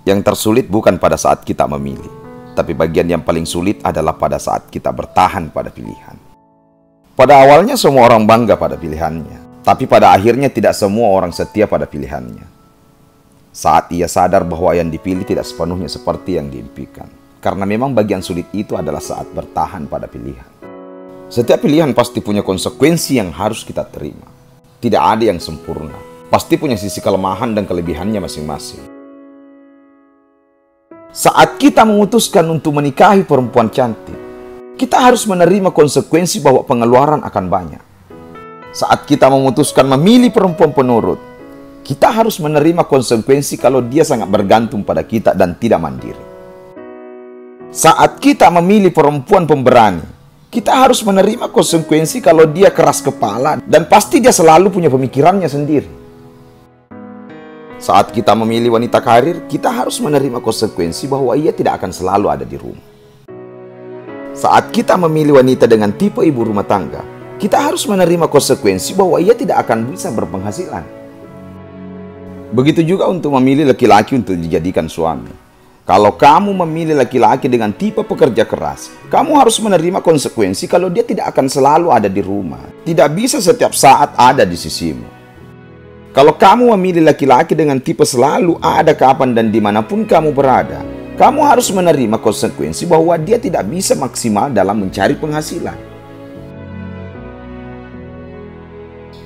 Yang tersulit bukan pada saat kita memilih, tapi bagian yang paling sulit adalah pada saat kita bertahan pada pilihan. Pada awalnya semua orang bangga pada pilihannya, tapi pada akhirnya tidak semua orang setia pada pilihannya. Saat ia sadar bahwa yang dipilih tidak sepenuhnya seperti yang diimpikan, karena memang bagian sulit itu adalah saat bertahan pada pilihan. Setiap pilihan pasti punya konsekuensi yang harus kita terima. Tidak ada yang sempurna, pasti punya sisi kelemahan dan kelebihannya masing-masing. Saat kita memutuskan untuk menikahi perempuan cantik, kita harus menerima konsekuensi bahwa pengeluaran akan banyak. Saat kita memutuskan memilih perempuan penurut, kita harus menerima konsekuensi kalau dia sangat bergantung pada kita dan tidak mandiri. Saat kita memilih perempuan pemberani, kita harus menerima konsekuensi kalau dia keras kepala dan pasti dia selalu punya pemikirannya sendiri. Saat kita memilih wanita karir, kita harus menerima konsekuensi bahwa ia tidak akan selalu ada di rumah. Saat kita memilih wanita dengan tipe ibu rumah tangga, kita harus menerima konsekuensi bahwa ia tidak akan bisa berpenghasilan. Begitu juga untuk memilih laki-laki untuk dijadikan suami. Kalau kamu memilih laki-laki dengan tipe pekerja keras, kamu harus menerima konsekuensi kalau dia tidak akan selalu ada di rumah, tidak bisa setiap saat ada di sisimu. Kalau kamu memilih laki-laki dengan tipe selalu ada kapan dan dimanapun kamu berada, kamu harus menerima konsekuensi bahwa dia tidak bisa maksimal dalam mencari penghasilan.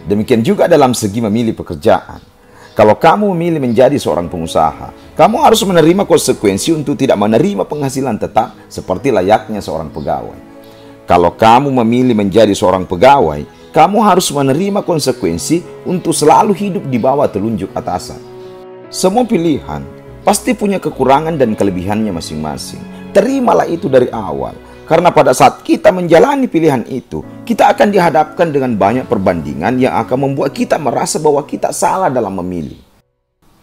Demikian juga dalam segi memilih pekerjaan. Kalau kamu memilih menjadi seorang pengusaha, kamu harus menerima konsekuensi untuk tidak menerima penghasilan tetap seperti layaknya seorang pegawai. Kalau kamu memilih menjadi seorang pegawai, kamu harus menerima konsekuensi untuk selalu hidup di bawah telunjuk atasan. Semua pilihan pasti punya kekurangan dan kelebihannya masing-masing. Terimalah itu dari awal, karena pada saat kita menjalani pilihan itu, kita akan dihadapkan dengan banyak perbandingan yang akan membuat kita merasa bahwa kita salah dalam memilih.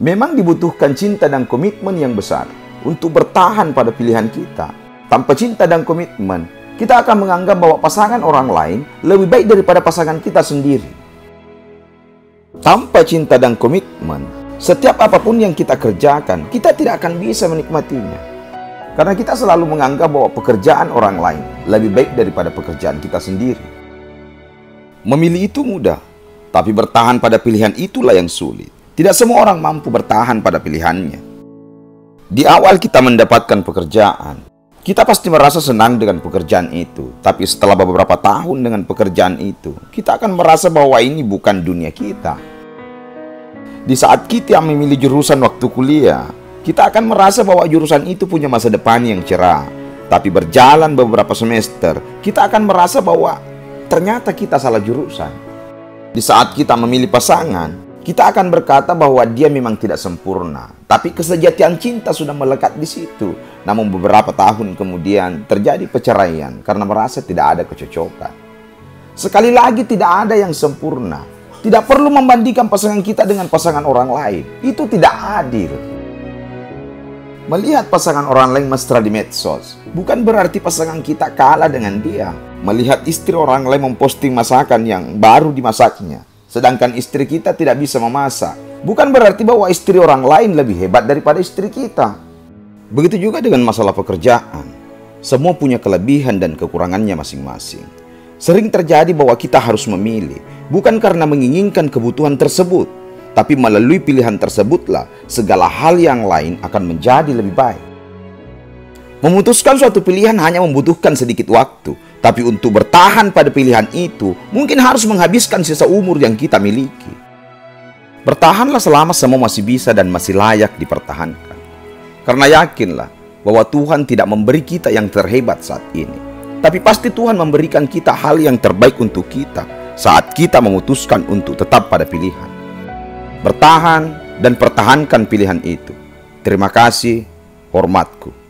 Memang dibutuhkan cinta dan komitmen yang besar untuk bertahan pada pilihan kita. Tanpa cinta dan komitmen, kita akan menganggap bahwa pasangan orang lain lebih baik daripada pasangan kita sendiri. Tanpa cinta dan komitmen, setiap apapun yang kita kerjakan, kita tidak akan bisa menikmatinya. Karena kita selalu menganggap bahwa pekerjaan orang lain lebih baik daripada pekerjaan kita sendiri. Memilih itu mudah, tapi bertahan pada pilihan itulah yang sulit. Tidak semua orang mampu bertahan pada pilihannya. Di awal kita mendapatkan pekerjaan, kita pasti merasa senang dengan pekerjaan itu. Tapi setelah beberapa tahun dengan pekerjaan itu, kita akan merasa bahwa ini bukan dunia kita. Di saat kita memilih jurusan waktu kuliah, kita akan merasa bahwa jurusan itu punya masa depan yang cerah. Tapi berjalan beberapa semester, kita akan merasa bahwa ternyata kita salah jurusan. Di saat kita memilih pasangan, kita akan berkata bahwa dia memang tidak sempurna, tapi kesejatian cinta sudah melekat di situ. Namun beberapa tahun kemudian terjadi perceraian karena merasa tidak ada kecocokan. Sekali lagi, tidak ada yang sempurna. Tidak perlu membandingkan pasangan kita dengan pasangan orang lain. Itu tidak adil. Melihat pasangan orang lain mesra di medsos bukan berarti pasangan kita kalah dengan dia. Melihat istri orang lain memposting masakan yang baru dimasaknya, sedangkan istri kita tidak bisa memasak, bukan berarti bahwa istri orang lain lebih hebat daripada istri kita. Begitu juga dengan masalah pekerjaan. Semua punya kelebihan dan kekurangannya masing-masing. Sering terjadi bahwa kita harus memilih, bukan karena menginginkan kebutuhan tersebut, tapi melalui pilihan tersebutlah segala hal yang lain akan menjadi lebih baik. Memutuskan suatu pilihan hanya membutuhkan sedikit waktu, tapi untuk bertahan pada pilihan itu, mungkin harus menghabiskan sisa umur yang kita miliki. Bertahanlah selama semua masih bisa dan masih layak dipertahankan. Karena yakinlah bahwa Tuhan tidak memberi kita yang terhebat saat ini, tapi pasti Tuhan memberikan kita hal yang terbaik untuk kita saat kita memutuskan untuk tetap pada pilihan. Bertahan dan pertahankan pilihan itu. Terima kasih, hormatku.